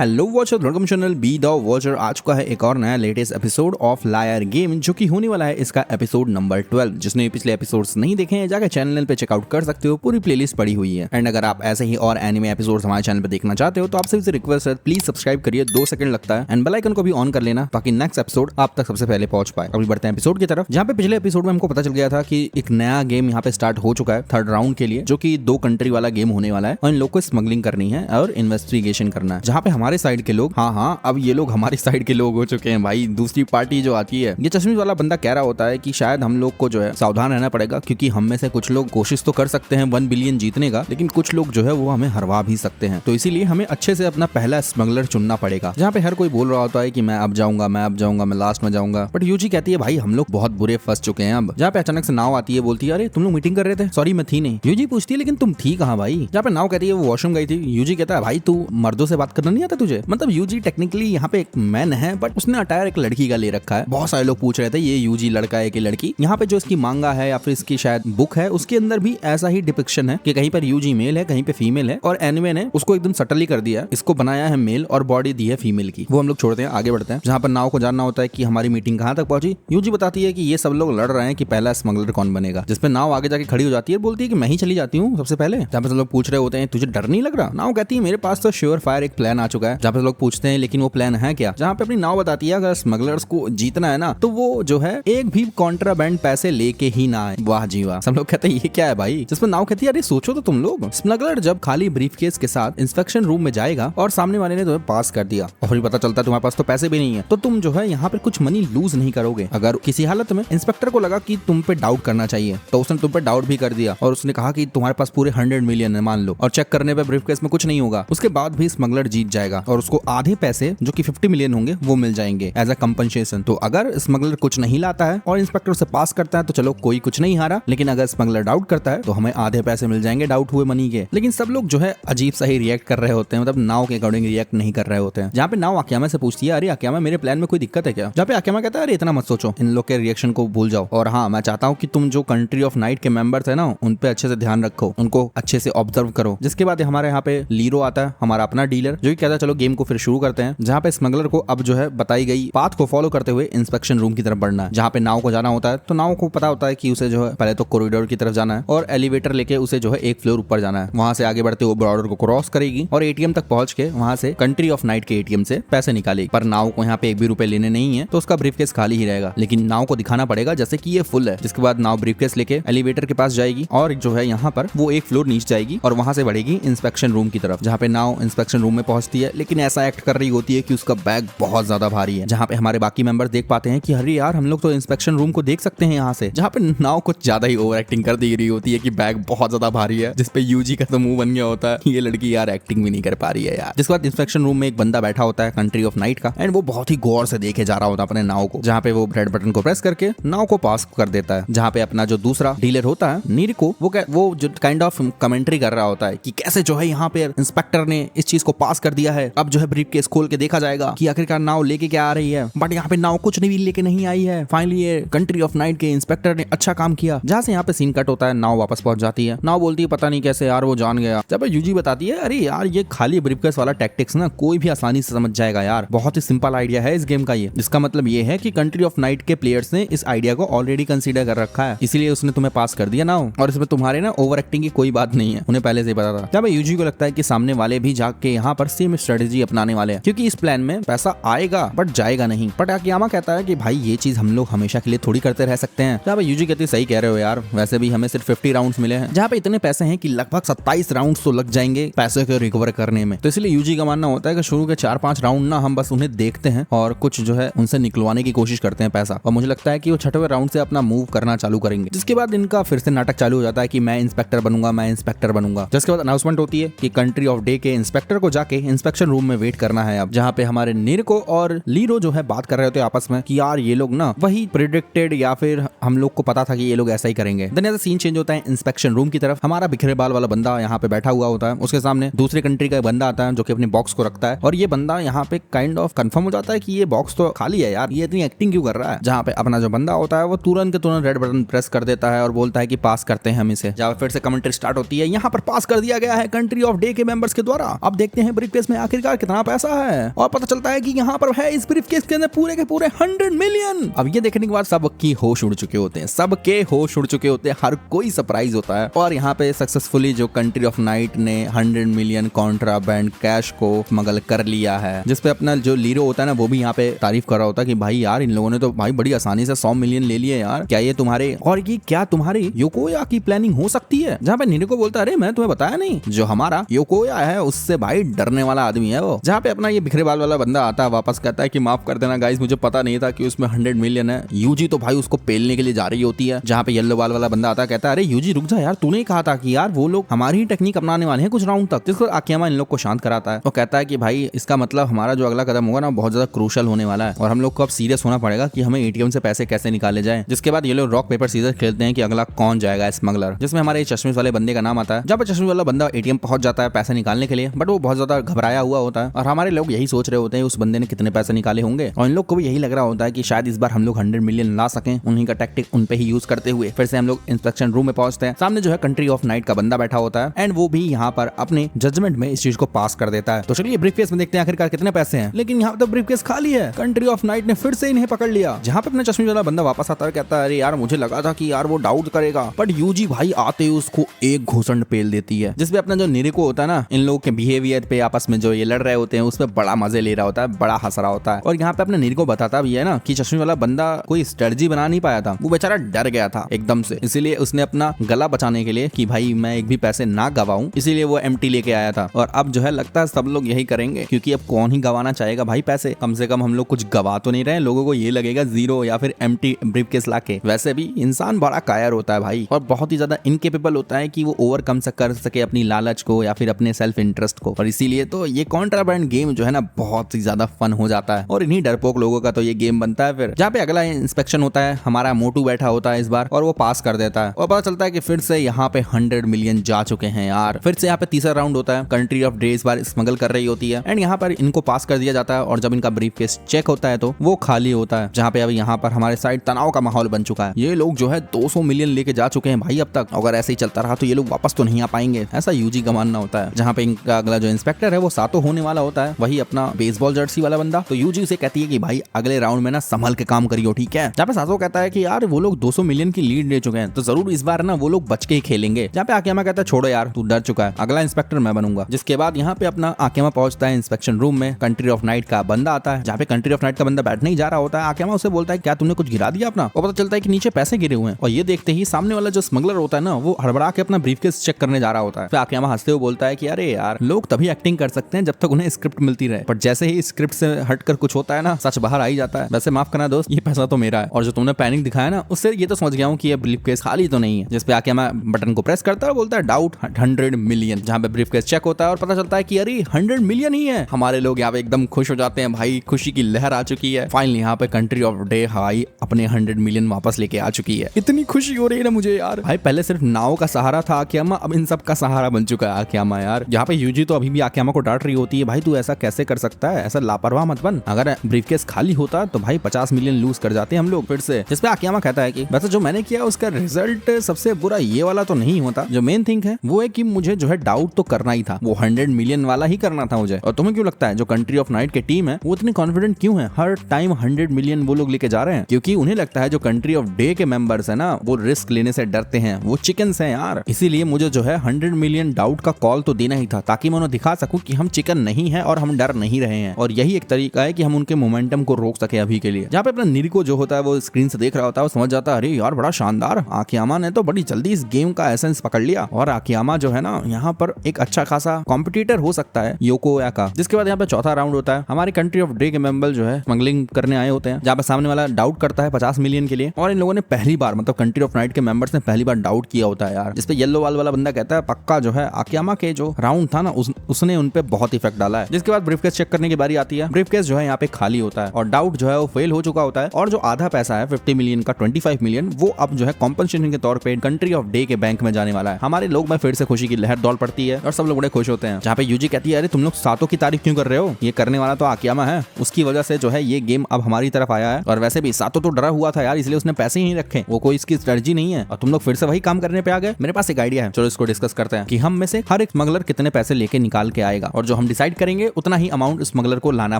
Hello watcher, welcome channel be the watcher. आ चुका है एक और नया latest episode of liar game, जो कि होने वाला है इसका एपिसोड नंबर 12। जिसने पिछले एपिसोड्स नहीं देखे हैं जाकर चैनल पे चेकआउट कर सकते हो, पूरी प्लेलिस्ट पड़ी हुई है। एंड अगर आप ऐसे ही और एनिमे एपिसोड्स हमारे चैनल पे देखना चाहते हो तो आपसे भी रिक्वेस्ट है, प्लीज सब्सक्राइब करिए, 2 सेकंड लगता है। एंड बेल आइकन को भी ऑन कर लेना ताकि नेक्स्ट एपिसोड आप तक सबसे पहले पहुंच पाए। अभी बढ़ते हैं एपिसोड की तरफ, जहाँ पे पिछले एपिसोड में हमको पता चल गया था कि एक नया गेम यहाँ पे स्टार्ट हो चुका है थर्ड राउंड के लिए, जो कि 2 कंट्री वाला गेम होने वाला है और इन लोग को स्मगलिंग करनी है और इन्वेस्टिगेशन करना है। जहाँ पे हमारे साइड के लोग, हाँ अब ये लोग हमारी साइड के लोग हो चुके हैं भाई। दूसरी पार्टी जो आती है, ये चश्मे वाला बंदा कह रहा होता है कि शायद हम लोग को जो है सावधान रहना पड़ेगा, क्योंकि हम में से कुछ लोग कोशिश तो कर सकते हैं 1 बिलियन जीतने का, लेकिन कुछ लोग जो है वो हमें हरवा भी सकते हैं। तो इसीलिए हमें अच्छे से अपना पहला स्मगलर चुनना पड़ेगा। जहाँ पे हर कोई बोल रहा होता है कि मैं अब जाऊंगा, मैं लास्ट में जाऊंगा, बट यूजी कहती है भाई हम लोग बहुत बुरे फंस चुके हैं अब। जहाँ पे अचानक से नाव आती है, बोलती है अरे तुम लोग मीटिंग कर रहे थे, सॉरी मैं थी नहीं। यूजी पूछती है लेकिन तुम थी कहाँ भाई? जहाँ पे नाव कहती है वो वॉशरूम गई थी। यूजी कहता है भाई तू मर्दों से बात करना नहीं आता तुझे? मतलब यूजी टेक्निकली यहाँ पे एक मैन है, बट उसने अटायर एक लड़की का ले रखा है। बहुत सारे लोग पूछ रहे थे ये यूजी लड़का है कि लड़की। यहाँ पे जो इसकी मांगा है या फिर इसकी शायद बुक है, उसके अंदर भी ऐसा ही डिपिक्शन है कि कहीं पर यूजी मेल है, कहीं पे फीमेल है, और एनिमे ने उसको एकदम सटली कर दिया, इसको बनाया है मेल और बॉडी दी है फीमेल की। वो हम लोग छोड़ते हैं, आगे बढ़ते हैं। जहाँ पर नाव को जानना होता है कि हमारी मीटिंग कहाँ तक पहुंची। यूजी बताती है कि ये सब लोग लड़ रहे हैं कि पहला स्मगलर कौन बनेगा, जिसपे नाव आगे जाके खड़ी हो जाती है, बोलती है कि मैं ही चली जाती हूँ सबसे पहले। जहाँ पे सब लोग पूछ रहे होते हैं तुझे डर नहीं लग रहा? नाव कहती है मेरे पास तो श्योर फायर एक प्लान आ चुका है। जहाँ पे लोग पूछते हैं लेकिन वो प्लान है क्या? जहाँ पे अपनी नाव बताती है अगर स्मगलर्स को जीतना है ना तो वो जो है एक भी कॉन्ट्राबैंड पैसे लेके ही ना आए। वाह जी वाह। सब लोग कहते हैं ये क्या है भाई? जिसमें नाव कहती है अरे सोचो तो तुम लोग, स्मगलर जब खाली ब्रीफकेस के साथ इंस्पेक्शन रूम में जाएगा और सामने वाले ने तुम्हें पास कर दिया और फिर पता चलता है तुम्हारे पास तो पैसे भी नहीं है, तो तुम जो है यहाँ पे कुछ मनी लूज नहीं करोगे। अगर किसी हालत में इंस्पेक्टर को लगा कि तुम पे डाउट करना चाहिए तो उसने तुम पे डाउट भी कर दिया और उसने कहा कि तुम्हारे पास पूरे 100 मिलियन है मान लो, और चेक करने पे ब्रीफकेस में कुछ नहीं होगा, उसके बाद भी स्मगलर जीत जाएगा और उसको आधे पैसे जो कि 50 मिलियन होंगे वो मिल जाएंगे एज अ कंपनसेशन। तो अगर स्मगलर कुछ नहीं लाता है और इंस्पेक्टर से पास करता है तो चलो कोई कुछ नहीं हारा, लेकिन अगर स्मगलर डाउट करता है तो हमें आधे पैसे मिल जाएंगे डाउट हुए मनी के। लेकिन सब लोग जो है अजीब सा ही रिएक्ट कर रहे होते हैं, मतलब नाव के अकॉर्डिंग रिएक्ट नहीं कर रहे होते हैं। जहाँ पे नाव आक्यामा से पूछती है अरे आक्यामा मेरे प्लान में कोई दिक्कत है क्या? जहाँ पे आक्यामा कहता है अरे इतना मत सोचो, इन लोग के रिएक्शन को भूल जाओ, और हाँ मैं चाहता हूँ कि तुम जो कंट्री ऑफ नाइट के मेंबर्स है ना उन पे अच्छे से ध्यान रखो, उनको अच्छे से ऑब्जर्व करो। जिसके बाद हमारे यहाँ पे लीरो आता है, हमारा अपना डीलर, जो कि कहता है चलो गेम को फिर शुरू करते हैं। जहाँ पे स्मगलर को अब जो है बताई गई पाथ को फॉलो करते हुए इंस्पेक्शन रूम की तरफ बढ़ना है। जहाँ पे नाव को जाना होता है तो नाव को पता होता है कि उसे जो है पहले तो कॉरिडोर की तरफ जाना है और एलिवेटर लेके उसे जो है एक फ्लोर ऊपर जाना है। वहां से आगे बढ़ते हुए बॉर्डर को क्रॉस करेगी और एटीएम तक पहुंच के वहां से कंट्री ऑफ नाइट के एटीएम से पैसे निकालेगी। पर नाव को यहाँ पे 1 भी रुपए लेने नहीं है तो उसका ब्रीफकेस खाली ही रहेगा, लेकिन नाव को दिखाना पड़ेगा जैसे कि ये फुल है। जिसके बाद नाव ब्रीफकेस लेके एलिवेटर के पास जाएगी और जो है यहाँ पर वो एक फ्लोर नीचे जाएगी और वहां से बढ़ेगी इंस्पेक्शन रूम की तरफ। जहाँ पे नाव इंस्पेक्शन रूम में पहुंचती है, लेकिन ऐसा एक्ट कर रही होती है कि उसका बैग बहुत ज्यादा भारी है। जहाँ पे हमारे बाकी मेंबर्स देख पाते हैं कि अरे यार हम लोग तो इंस्पेक्शन रूम को देख सकते हैं यहाँ से। जहाँ पे नाव कुछ ज्यादा ही ओवर एक्टिंग कर दे रही होती है कि बैग बहुत ज्यादा भारी है, जिसपे यूजी का तो मुंह बन गया होता है कि ये लड़की यार एक्टिंग भी नहीं कर पा रही है यार। जिसके बाद इंस्पेक्शन रूम में एक बंदा बैठा होता है कंट्री ऑफ नाइट का, एंड वो बहुत ही गौर से देखे जा रहा होता है अपने नाव को। जहाँ पे वो रेड बटन को प्रेस करके नाव को पास कर देता है। जहाँ पे अपना जो दूसरा डीलर होता है नीरिको, वो जो काइंड ऑफ कमेंट्री कर रहा होता है कि कैसे जो है यहाँ पे इंस्पेक्टर ने इस चीज को पास कर दिया है। अब जो है ब्रीफकेस खोल के देखा जाएगा कि आखिरकार नाव लेके क्या आ रही है, बट यहाँ पे नाव कुछ नहीं लेके नहीं आई है। फाइनली ये कंट्री ऑफ नाइट के इंस्पेक्टर ने अच्छा काम किया। जहाँ से यहाँ पे सीन कट होता है, नाव वापस पहुंच जाती है। नाव बोलती है पता नहीं कैसे यार वो जान गया। जब यूजी बताती है अरे यार ये खाली ब्रीफकेस वाला टैक्टिक्स ना कोई भी आसानी से समझ जाएगा यार, बहुत ही सिंपल आइडिया है इस गेम का ये। इसका मतलब ये है कि कंट्री ऑफ नाइट के प्लेयर्स ने इस आइडिया को ऑलरेडी कंसीडर कर रखा है, इसीलिए उसने तुम्हें पास कर दिया नाव, और इसमें तुम्हारे ना ओवर एक्टिंग की कोई बात नहीं है, उन्हें पहले से पता था। जब यूजी को लगता है कि सामने वाले भी जाके यहाँ पर सेम स्ट्रेटेजी अपनाने वाले हैं, क्योंकि इस प्लान में पैसा आएगा बट जाएगा नहीं। बट आक्यामा कहता है कि भाई ये चीज हम लोग हमेशा के लिए थोड़ी करते रह सकते हैं। जहाँ यूजी कहती है सही कह रहे हो यार, वैसे भी हमें सिर्फ 50 राउंड्स मिले हैं, जहाँ पे इतने पैसे हैं कि लगभग 27 राउंड्स तो लग जाएंगे पैसे को रिकवर करने में। तो इसलिए यूजी का मानना होता है कि शुरू के 4-5 राउंड ना हम बस उन्हें देखते हैं और कुछ जो है उनसे निकलवाने की कोशिश करते हैं पैसा, और मुझे लगता है कि वो 6वें राउंड से अपना मूव करना चालू करेंगे। जिसके बाद इनका फिर से नाटक चालू हो जाता है कि मैं इंस्पेक्टर बनूंगा। जिसके बाद अनाउंसमेंट होती है कि कंट्री ऑफ डे के इंस्पेक्टर को जाके इंस्पेक्शन रूम में वेट करना है। अब जहाँ पे हमारे नीरको और लीरो जो है बात कर रहे होते आपस में कि यार ये लोग ना वही प्रेडिक्टेड, या फिर हम लोग को पता था कि ये लोग ऐसा ही करेंगे। देन सीन चेंज होता है इंस्पेक्शन रूम की तरफ। हमारा बिखरे बाल वाला बंदा यहाँ पे बैठा हुआ होता है, उसके सामने दूसरी कंट्री का बंदा आता है जो कि अपने बॉक्स को रखता है, और ये बंदा यहाँ पे काइंड ऑफ कंफर्म हो जाता है कि ये बॉक्स तो खाली है यार, ये इतनी एक्टिंग क्यों कर रहा है। जहाँ पे अपना जो बंदा होता है वो तुरंत के तुरंत रेड बटन प्रेस कर देता है और बोलता है कि पास करते हैं हम इसे। जहाँ फिर से कमेंट्री स्टार्ट होती है, यहाँ पर पास कर दिया गया है कंट्री ऑफ डे के मेंबर्स के द्वारा। अब देखते हैं ब्रीफकेस में आखिरकार कितना पैसा है, और पता चलता है कि यहाँ पर है इस ब्रीफकेस के अंदर पूरे के पूरे 100 मिलियन। अब ये देखने के बाद सबकी होश उड़ चुके होते हैं, सबके होश उड़ चुके होते हैं, हर कोई सरप्राइज होता है। और यहाँ पे सक्सेसफुली जो कंट्री ऑफ नाइट ने 100 मिलियन कॉन्ट्राबैंड कैश को स्मगल कर लिया है, जिसपे अपना जो लीरो होता है ना वो भी यहाँ पे तारीफ कर रहा होता है कि भाई यार इन लोगों ने तो भाई बड़ी आसानी से 100 मिलियन ले लिए यार, क्या ये तुम्हारे और ये क्या तुम्हारी योकोया की प्लानिंग हो सकती है। जहाँ पे निरिको बोलता है अरे मैं तुम्हें बताया नहीं, जो हमारा योकोया है उससे भाई डरने वाला आदमी है वो। जहाँ पे अपना ये बिखरे बाल वाला बंदा आता है वापस, कहता है कि माफ कर देना गाइस, मुझे पता नहीं था कि उसमें 100 मिलियन है। यूजी तो भाई उसको पेलने के लिए जा रही होती है। जहाँ पे येलो बाल वाला बंदा आता है, कहता है अरे यूजी रुक जा यार, तूने कहा था कि यार वो लोग हमारी ही टेक्निक अपनाने वाले हैं कुछ राउंड तक। जिसको आकियामा इन लोग को शांत कराता है और कहता है कि भाई इसका मतलब हमारा जो अगला कदम होगा ना बहुत ज्यादा क्रूशल होने वाला है और हम लोग को अब सीरियस होना पड़ेगा कि हमें एटीएम से पैसे कैसे निकाले जाए। जिसके बाद ये लोग रॉक पेपर सीजर खेलते हैं कि अगला कौन जाएगा स्मगलर, जिसमें हमारे चश्मे वाले बंदे का नाम आता है। जहाँ पे चश्मे वाला बंदा एटीएम पहुंच जाता है पैसे निकालने के लिए, बट वो बहुत ज्यादा घबराया हुआ होता है और हमारे लोग यही सोच रहे होते हैं उस बंदे ने कितने पैसे निकाले होंगे, और इन लोग को भी यही लग रहा होता है कि शायद इस बार हम लोग 100 मिलियन ला सकें। उन्हीं का टैक्टिक उन पे ही यूज करते हुए फिर से हम लोग इंस्पेक्शन रूम में पहुंचते हैं। सामने जो है कंट्री ऑफ नाइट का बंदा बैठा होता है एंड वो भी यहाँ पर अपने जजमेंट में इस चीज को पास कर देता है। तो चलिए ब्रीफकेस में देखते हैं आखिरकार कितने पैसे हैं, लेकिन यहाँ तो ब्रीफकेस खाली है। कंट्री ऑफ नाइट ने फिर से इन्हें पकड़ लिया। जहाँ पे अपने चश्मे वाला बंदा वापस आता है, कहता है अरे यार मुझे लगा था कि यार वो डाउट करेगा, बट यूजी भाई आते ही उसको एक घूसन पेल देती है। जिसपे अपना जो निरिको होता है ना, इन लोगों के बिहेवियर पे आपस में जो ये लड़ रहे होते हैं उस पर बड़ा मजे ले रहा होता है, बड़ा हंस रहा होता है। और यहाँ पे अपने निरिको बताता भी है ना कि चश्मे वाला बंदा कोई स्ट्रेटजी बना नहीं पाया था, वो बेचारा डर गया था एकदम से, इसीलिए उसने अपना गला बचाने के लिए कि भाई मैं एक भी पैसे ना गवाऊं, इसीलिए वो एम्प्टी लेके आया था। और अब जो है लगता है सब लोग यही करेंगे, क्योंकि अब कौन ही गवाना चाहेगा भाई पैसे, कम से कम हम लोग कुछ गवा तो नहीं रहे, लोगों को ये लगेगा जीरो या फिर एम्प्टी ब्रीफकेस लाके। वैसे भी इंसान बड़ा कायर होता है भाई और बहुत ही ज्यादा इनकेपेबल होता है कि वो ओवरकम कर सके अपनी लालच को या फिर अपने सेल्फ इंटरेस्ट को, और इसीलिए तो ये कॉन्ट्राबैंड गेम जो है ना बहुत ही ज्यादा फन हो जाता है और इन्हीं डरपोक लोगों का तो ये गेम बनता है। फिर जहाँ पे अगला इंस्पेक्शन होता है, हमारा मोटू बैठा होता है इस बार और वो पास कर देता है और पता चलता है कि फिर से यहाँ पे 100 मिलियन जा चुके हैं यार। फिर से यहाँ पे तीसरा राउंड होता है, कंट्री ऑफ डे इस बार स्मगल कर रही होती है एंड यहाँ पर इनको पास कर दिया जाता है और जब इनका ब्रीफकेस चेक होता है तो वो खाली होता है। जहाँ पे अभी यहाँ पर हमारे साइड तनाव का माहौल बन चुका है। ये लोग जो है 200 मिलियन लेके जा चुके हैं भाई अब तक, अगर ऐसे ही चलता रहा तो ये लोग वापस तो नहीं आ पाएंगे, ऐसा यूजी का मानना होता है। जहाँ पे इनका अगला जो इंस्पेक्टर है वो सातो होने वाला होता है, वही अपना बेसबॉल जर्सी वाला बंदा। तो यूजी उसे कहती है कि भाई अगले राउंड में ना संभल के काम करियो, ठीक है। जहाँ पे सातो कहता है कि यार वो लोग 200 मिलियन की लीड ले चुके हैं तो जरूर इस बार ना वो लोग बच के ही खेलेंगे। जहाँ पे आकियामा कहता है छोड़ो यार तू डर चुका है, अगला इंस्पेक्टर मैं बनूंगा। जिसके बाद यहाँ पे अपना आकियामा पहुंचता है इंस्पेक्शन रूम में, कंट्री ऑफ नाइट का बंदा आता है। जहाँ पे कंट्री ऑफ नाइट का बंदा बैठने ही जा रहा होता है, आकियामा उसे बोलता है क्या तुमने कुछ गिरा दिया अपना, और पता चलता है कि नीचे पैसे गिरे हुए हैं। और ये देखते ही सामने वाला जो स्मगलर होता है ना वो हड़बड़ा के अपना ब्रीफकेस चेक करने जा रहा होता है। फिर आकियामा हंसते हुए बोलता है कि अरे यार लोग तभी एक्टिंग कर सकते हैं जब तक उन्हें स्क्रिप्ट मिलती रहे, पर जैसे ही स्क्रिप्ट से हटकर कुछ होता है ना सच बाहर आ ही जाता है। वैसे माफ करना दोस्त, ये पैसा तो मेरा है और जो तुमने पैनिक दिखाया ना उससे ये तो समझ गया हूँ कि ये ब्रीफकेस खाली तो नहीं है। जिसपे आकियामा बटन को प्रेस करता है और बोलता है डाउट 100 मिलियन। जहाँ पे ब्रीफकेस चेक होता है और पता चलता है कि अरे 100 मिलियन ही है। हमारे लोग यहाँ पे एकदम खुश हो जाते हैं भाई, खुशी की लहर आ चुकी है। फाइनली यहाँ पे कंट्री ऑफ डे भाई अपने 100 मिलियन वापस लेके आ चुकी है। इतनी खुशी हो रही है ना मुझे यार भाई, पहले सिर्फ नाव का सहारा था आकियामा, अब इन सब का सहारा बन चुका है आकियामा यार। यहाँ पे यूजी तो अभी भी आकियामा को डांट रही होती है, भाई तू ऐसा कैसे कर सकता है, ऐसा लापरवाह मत बन, अगर ब्रीफकेस खाली होता तो भाई 50 मिलियन लूज कर जाते हम लोग फिर से। जिसपे आकियामा कहता है कि वैसे जो मैंने किया उसका रिजल्ट सबसे बुरा ये वाला तो नहीं होता, जो मेन थिंग है वो है कि मुझे जो है डाउट तो करना ही था, वो 100 मिलियन वाला ही करना था मुझे। और तुम्हें क्यों लगता है जो कंट्री ऑफ नाइट की टीम है वो इतनी कॉन्फिडेंट क्यों है, हर टाइम 100 मिलियन वो लोग लेके जा रहे हैं? क्योंकि उन्हें लगता है जो कंट्री ऑफ डे के मेंबर्स है ना वो रिस्क लेने से डरते हैं, वो चिकन्स हैं यार। इसीलिए मुझे जो है 100 मिलियन डाउट का कॉल तो देना ही था ताकि मैं उन्हें दिखा सकूं कि हम चिकन नहीं है और हम डर नहीं रहे हैं, और यही एक तरीका है कि हम उनके मोमेंटम को रोक सके अभी के लिए। जहाँ पे अपना निरिको जो होता है वो स्क्रीन से देख रहा होता है, वो समझ जाता है अरे यार बड़ा शानदार, आकियामा ने तो बड़ी जल्दी इस गेम का एसेंस पकड़ लिया और आकियामा जो है ना यहाँ पर एक अच्छा खासा कॉम्पिटिटर हो सकता है योकोया का। जिसके बाद यहाँ पे चौथा राउंड होता है, हमारे कंट्री ऑफ डे के मेंबर जो है स्मगलिंग करने आए होते हैं। जहाँ पे सामने वाला डाउट करता है 50 मिलियन के लिए, और इन लोगों ने पहली बार मतलब कंट्री ऑफ नाइट के मेंबर्स ने पहली बार डाउट किया होता है यार। जिसपे येलो वाला बंदा कहता है पक्का जो है आकियामा के जो राउंड था ना उसने उन पे बहुत इफेक्ट डाला है। जिसके बाद ब्रीफकेस चेक करने की बारी आती है, ब्रीफकेस जो है यहाँ पे खाली होता है और डाउट जो है वो फेल हो चुका होता है, और जो आधा पैसा है 50 मिलियन का 25 मिलियन वो अब जो है कॉम्पनसेशन के तौर पे कंट्री ऑफ डे के बैंक में जाने वाला है। हमारे लोग में फिर से खुशी की लहर दौड़ पड़ती है और सब लोग बड़े खुश होते हैं। जहाँ पे यूजी कहती है अरे तुम लोग सातों की तारीफ क्यों कर रहे हो, ये करने वाला तो आकियामा है, उसकी वजह से जो है ये गेम अब हमारी तरफ आया है। और वैसे भी सातों तो डरा हुआ था यार, इसलिए उसने पैसे ही नहीं रखे, वो कोई इसकी स्ट्रेटजी नहीं है और तुम लोग फिर से वही काम करने पे आ गए। मेरे पास एक आइडिया है, चलो इसको डिस्कस करते हैं कि हम में से हर एक स्मगलर कितने पैसे लेके निकाल के आएगा, और जो हम डिसाइड करेंगे उतना ही अमाउंट स्मगलर को लाना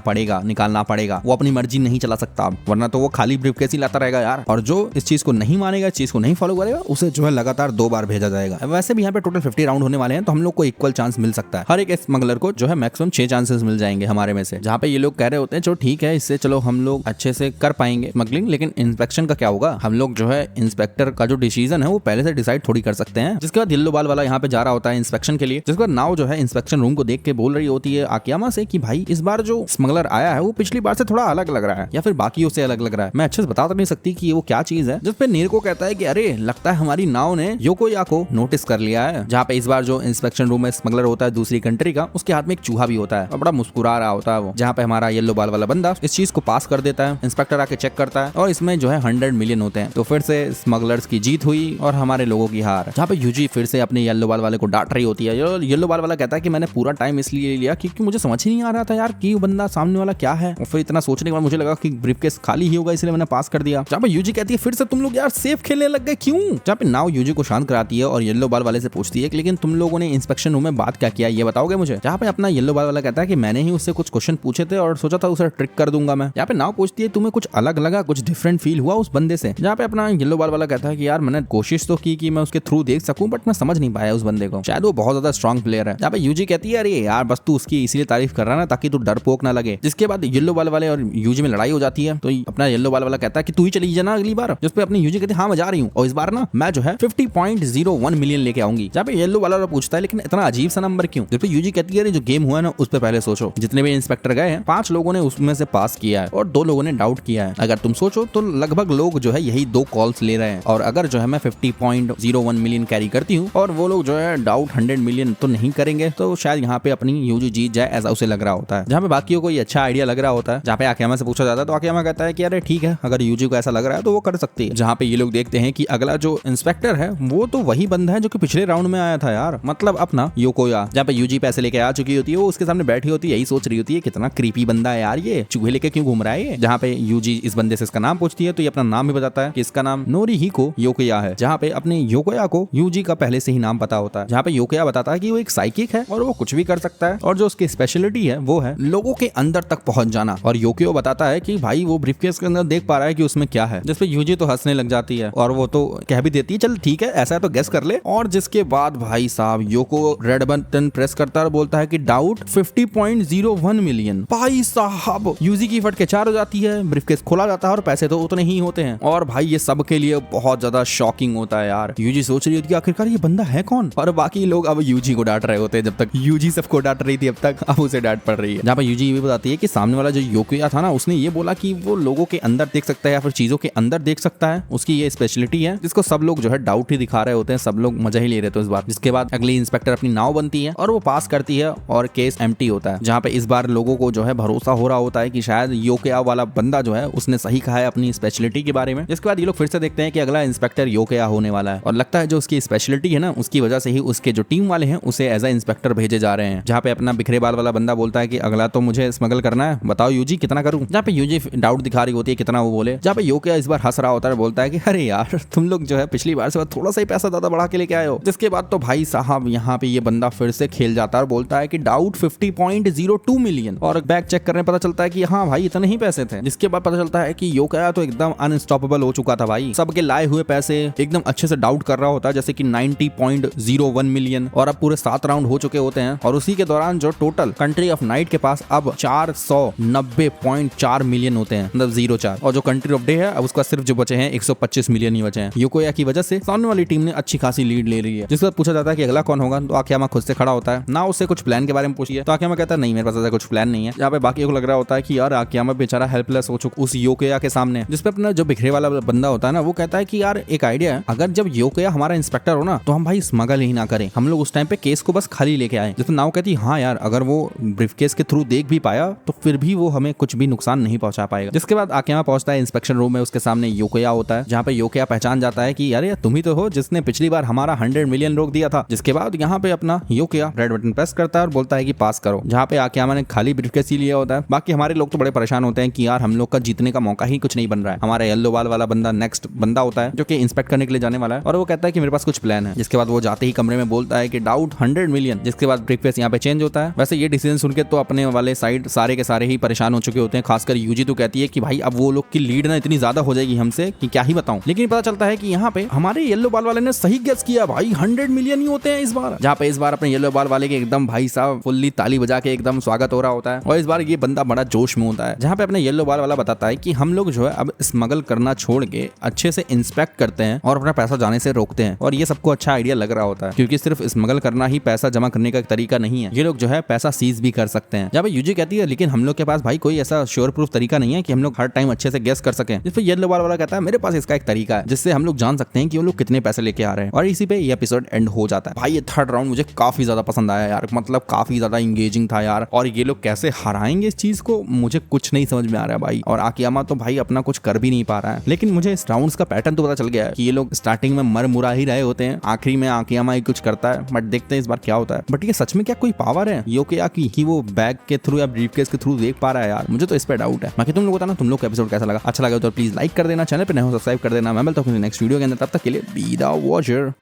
पड़ेगा, निकालना पड़ेगा। वो अपनी मर्जी नहीं चला सकता, वरना तो वो खाली ब्रीफकेस ही लाता रहेगा यार। और जो इस चीज को नहीं मानेगा, इस चीज को नहीं फॉलो करेगा, उसे जो है लगातार 2 बार भेजा जाएगा। वैसे भी यहाँ पे टोटल 50 राउंड होने वाले हैं, तो हम लोग को इक्वल चांस मिल सकता है। हर एक स्मगलर को जो है मैक्सिमम 6 चांसेस मिल जाएंगे हमारे में से, जहाँ पे ये लोग कह रहे होते हैं चलो ठीक है, इससे चलो हम लोग अच्छे से कर पाएंगे स्मगलिंग, लेकिन इंस्पेक्शन का क्या होगा? हम लोग जो है इंस्पेक्टर का जो डिसीजन है वो पहले से डिसाइड थोड़ी कर सकते हैं। जिसके बाद येलो बाल वाला यहाँ पे जा रहा होता है इंस्पेक्शन के लिए, जिसके बाद नाव जो है इंस्पेक्शन रूम को देख के बोल रही होती है आकियामा से कि भाई इस बार जो स्मगलर आया है वो पिछली बार से थोड़ा अलग लग रहा है, या फिर बाकियों से अलग लग रहा है। मैं अच्छे से बता तो नहीं सकती कि वो क्या चीज है। जिसपे नीरको कहता है कि अरे लगता है हमारी नाव ने योकोया को नोटिस कर लिया है। जहाँ पे इस बार जो इंस्पेक्शन रूम में स्मगलर होता है दूसरी कंट्री का, उसके हाथ में एक चूहा भी होता है और बड़ा मुस्कुरा रहा होता है वो। जहाँ पे हमारा येलो बाल वाला बंदा इस चीज को पास कर देता है, इंस्पेक्टर आके चेक करता है और इसमें जो है 100 मिलियन होते हैं। तो फिर से स्मगलर्स की जीत हुई और हमारे लोगों की हार। जहाँ पे यूजी फिर से अपने येलो बाल वाले को डांट रही होती है। येलो बाल वाला कहता है कि मैंने पूरा टाइम इसलिए लिया क्योंकि मुझे समझ ही नहीं आ रहा था यार कि बंदा सामने वाला क्या है, और फिर इतना सोचने के बाद मुझे लगा कि ब्रीफकेस खाली ही होगा, इसलिए मैंने पास कर दिया। जहाँ पे यूजी कहती है फिर से तुम लोग यार सेफ खेलने लग गए क्यों? जहाँ पे नाव यूजी को शांत कराती है और येलो बाल वाले से पूछती है कि लेकिन तुम लोगों ने इंस्पेक्शन रूम में बात क्या किया, ये बताओगे मुझे? जहाँ पे अपना येलो बाल वाला कहता है कि मैंने ही उससे कुछ क्वेश्चन पूछे थे और सोचा था उसे ट्रिक कर दूंगा मैं। यहाँ पे नाव पूछती है तुम्हें कुछ अलग लगा, कुछ डिफरेंट फील हुआ उस बंदे से? जहाँ पे अपना येलो बाल वाला कहता है कि यार मैंने कोशिश तो की कि मैं उसके थ्रू देख सकूं, बट मैं समझ नहीं पाया उस बंदे को, शायद वो बहुत ज्यादा स्ट्रॉन्ग प्लेयर है। यहाँ पे यूजी कहती है अरे यार बस तू उसकी इसीलिए तारीफ कर रहा है ना ताकि तू डरपोक ना लगे। जिसके बाद येलो बाल वाले और यूजी में लड़ाई हो जाती है। तो अपना येलो बाल वाला कहता है कि तू ही चली जाना अगली बार। जिस पे अपनी यूजी कहती है हाँ मैं जा रही हूँ और इस बार ना मैं जो है 50.01 मिलियन लेके आऊंगी। जहाँ पे येलो वाला पूछता है लेकिन इतना अजीब सा नंबर क्यों? जिस पे यूजी कहती है जो गेम हुआ है ना उस पर पहले सोचो, जितने भी इंस्पेक्टर गए हैं 5 लोगों ने उसमें से पास किया है और 2 लोगों ने डाउट किया है। अगर तुम सोचो तो लगभग लोग जो है यही 2 कॉल्स ले रहे हैं, और अगर जो है मैं 50.01 मिलियन कैरी करती हूँ और वो लोग जो है डाउट 100 मिलियन तो नहीं करेंगे, तो शायद यहाँ पे अपनी यूजी जीत जाए, ऐसा उसे लग रहा होता है। जहाँ पे बाकियों को ये अच्छा आइडिया लग रहा होता है। जहाँ पे आकियामा से पूछा जाता है तो आकियामा कहता है कि अरे ठीक है, अगर यूजी को ऐसा लग रहा है तो वो कर सकती है। जहाँ पे ये लोग देखते हैं कि अगला जो इंस्पेक्टर है वो तो वही बंदा है जो कि पिछले राउंड में आया था यार, मतलब अपना योकोया। जहाँ पे यूजी पैसे लेके आ चुकी होती है, वो उसके सामने बैठी होती है, यही सोच रही होती है कितना क्रीपी बंदा है यार, ये चूहे लेके क्यों घूम रहा है ये। जहाँ पे यूजी इस बंदे से इसका नाम पूछती है तो ये अपना नाम भी बताता है कि इसका नाम नोरिहिको योकोया है। जहाँ पे अपने योकोया को यूजी का पहले से ही नाम पता होता है। जहाँ पे योकोया बताता है कि वो एक साइकिक है और वो कुछ भी कर सकता है, और जो उसकी स्पेशलिटी है वो है लोगों के अंदर तक पहुंच जाना। और योकोया बताता है कि भाई वो ब्रीफकेस के अंदर देख पा रहा है कि उसमें क्या है। जिसपे यूजी तो हंसने लग जाती है और वो तो कह भी देती है चल ठीक है ऐसा है तो गेस कर ले। और जिसके बाद भाई साहब योको रेड बटन प्रेस करता है और बोलता है कि डाउट 50.01 मिलियन। भाई साहब यूजी की फट के 4 हो जाती है, ब्रीफकेस खोला जाता है और पैसे तो उतने ही होते हैं। और भाई ये सब के लिए बहुत ज्यादा शॉकिंग होता है यार। यूजी सोच रही होती है आखिरकार ये बंदा है कौन, और बाकी लोग अब यूजी को डांट रहे होते हैं। जब तक यूजी सबको डांट रही थी अब तक अब उसे डांट पड़ रही है। जहाँ पर यूजी ये भी बताती है कि सामने वाला जो योकोया था ना उसने ये बोला कि वो लोगों के अंदर देख सकता है या फिर चीजों के अंदर देख सकता है, उसकी ये स्पेशलिटी है जिसको सब लोग जो है डाउट ही दिखा रहे होते हैं, सब लोग मजा ही ले रहे थे इस बार। जिसके बाद अगली इंस्पेक्टर अपनी नाव बनती है और वो पास करती है और केस एम्प्टी होता है। जहाँ पे इस बार लोगों को जो है भरोसा हो रहा होता है कि शायद योकोया वाला बंदा जो है उसने सही कहा है अपनी स्पेशलिटी के बारे में। जिसके बाद ये लोग फिर से देखते हैं कि अगला इंस्पेक्टर योकोया होने वाला है और लगता है जो उसकी स्पेशलिटी है ना उसकी वजह से ही उसके जो टीम वाले हैं उसे एज अ इंस्पेक्टर भेजे जा रहे हैं। जहाँ पे अपना बिखरे बाल वाला बंदा बोलता है कि अगला तो मुझे स्मगल करना है, बताओ यूजी कितना करूं। जहाँ पे यूजी डाउट दिखा रही होती है कितना वो बोले। जहाँ पे योकोया इस बार हंस रहा होता है, बोलता है कि अरे यार तुम लोग जो है पिछली बार से थोड़ा सा ही पैसा ज्यादा बढ़ा के लेके आए हो। जिसके बाद तो भाई साहब यहाँ पे ये बंदा फिर से खेल जाता है और बोलता है कि डाउट 50.02 मिलियन, और बैक चेक करने पता चलता है कि हाँ भाई इतने ही पैसे थे। जिसके बाद पता चलता है कि योकोया तो एकदम अनस्टॉपेबल हो चुका था भाई, सबके लाए हुए पैसे एकदम अच्छे से डाउट कर रहा होता है, जैसे कि 90.01 मिलियन। और अब पूरे 7 राउंड हो चुके होते हैं और उसी के दौरान जो टोटल कंट्री ऑफ नाइट के पास अब 490.4 मिलियन होते हैं, मतलब 04। और जो कंट्री ऑफ डे है अब उसका सिर्फ जो बचे हैं 125 मिलियन ही बचे हैं। योकोया की वजह से सामने वाली टीम ने अच्छी खासी लीड ले रही है। जिसके बाद पूछा जाता है कि अगला कौन होगा, तो आकियामा खुद से खड़ा होता है ना, उससे कुछ प्लान के बारे में पूछिए तो आकियामा कहता है नहीं मेरे पास ऐसा कुछ प्लान नहीं है। यहाँ पे बाकी को लग रहा होता है कि यार आकियामा बेचारा हेल्पलेस हो चुका उस योकोया के सामने। जिसपे अपना जो बिखरे वाला बंदा होता है ना वो कहता है कि यार एक आइडिया है, अगर जब योकोया हमारा इंस्पेक्टर हो ना तो हम भाई स्मगल ही ना करें, हम लोग उस टाइम पे केस को बस खाली लेके आए। जिसमें नाव कहती हाँ यार अगर वो ब्रीफकेस के थ्रू देख भी पाया तो फिर भी वो हमें कुछ भी नुकसान नहीं पहुंचा पाएगा। जिसके बाद आकियामा पहुंचता है इंस्पेक्शन रूम में, उसके सामने योकोया होता है। जहाँ पे योकोया पहचान जाता है कि यार तुम ही तो हो जिसने पिछली बार हमारा 100 मिलियन रोक दिया था। जिसके बाद यहाँ पे अपना योकोया रेड बटन प्रेस करता है और बोलता है कि पास करो। जहाँ पे आकियामा ने खाली ब्रीफकेस ही लिया होता है। बाकी हमारे लोग तो बड़े परेशान होते हैं कि यार हम लोग का जीतने का मौका ही कुछ नहीं बन रहा है। हमारा येलो बाल वाला बंदा नेक्स्ट बंदा होता है जो कि इंस्पेक्ट करने के लिए जाने वाला है और वो कहता है कि मेरे पास कुछ प्लान है। जिसके बाद वो जाते ही कमरे में बोलता है कि डाउट 100 मिलियन। जिसके बाद ब्रीफकेस यहाँ पे चेंज चेंज होता है। वैसे ये डिसीजन सुन के तो अपने वाले साइड सारे के सारे ही परेशान हो चुके होते हैं, खासकर यूजी तो कहती है कि भाई अब वो लोग की लीड ना इतनी ज्यादा हो जाएगी हमसे कि क्या ही बताऊं। लेकिन पता चलता है कि यहाँ पे हमारे येलो बाल वाले ने सही गेस किया भाई, 100 मिलियन ही होते हैं इस बार। जहाँ पे इस बार अपने येलो बाल वाले के एकदम भाई साहब फुल्ली ताली बजा के एकदम स्वागत हो रहा होता है, और इस बार ये बंदा बड़ा जोश में होता है। जहाँ पे अपने येलो बाल वाला बताता है कि हम लोग जो है अब स्मगल करना छोड़ के अच्छे से इंस्पेक्ट करते हैं और अपना पैसा जाने से रोकते हैं। और ये सबको अच्छा आइडिया लग रहा होता है, क्योंकि सिर्फ स्मगल करना ही पैसा जमा करने का एक तरीका नहीं है, ये लोग जो है पैसा सीज भी कर सकते हैं। जब यूजी कहती है लेकिन हम लोग के पास भाई कोई ऐसा श्योर प्रूफ तरीका नहीं है कि हम लोग हर टाइम अच्छे से गेस कर सकें। जिस पे येलो बाल वाला कहता है मेरे पास इसका एक तरीका है जिससे हम लोग जान सकते हैं कि वो लोग कितने पैसे लेके आ रहे हैं। और इसी पे ये एपिसोड एंड हो जाता है। भाई ये थर्ड राउंड मुझे काफी ज्यादा पसंद आया यार, मतलब काफी ज्यादा इंगेजिंग था यार। और ये लोग कैसे हराएंगे इस चीज को मुझे कुछ नहीं समझ में आ रहा है भाई। और आकियामा तो भाई अपना कुछ कर भी नहीं पा रहा है। लेकिन मुझे इस राउंड्स का पैटर्न तो पता चल गया है कि ये लोग स्टार्टिंग में मर मुरा ही रहे होते हैं, आखिरी में आकियामा ही कुछ करता है। बट देखते हैं इस बार क्या होता है। बट ये सच में क्या कोई पावर है योकिया की कि वो बैग के थ्रू या ब्रीफकेस के थ्रू देख पा रहा है यार? मुझे तो इस पे डाउट है। बाकी तुम लोग बताना तुम लोग का एपिसोड कैसा लगा। अच्छा लगा तो प्लीज लाइक कर देना, चैनल पे नए हो सब्सक्राइब कर देना। मैं मिलता हूँ नेक्स्ट वीडियो के अंदर, तब तक के लिए बी द वॉचर।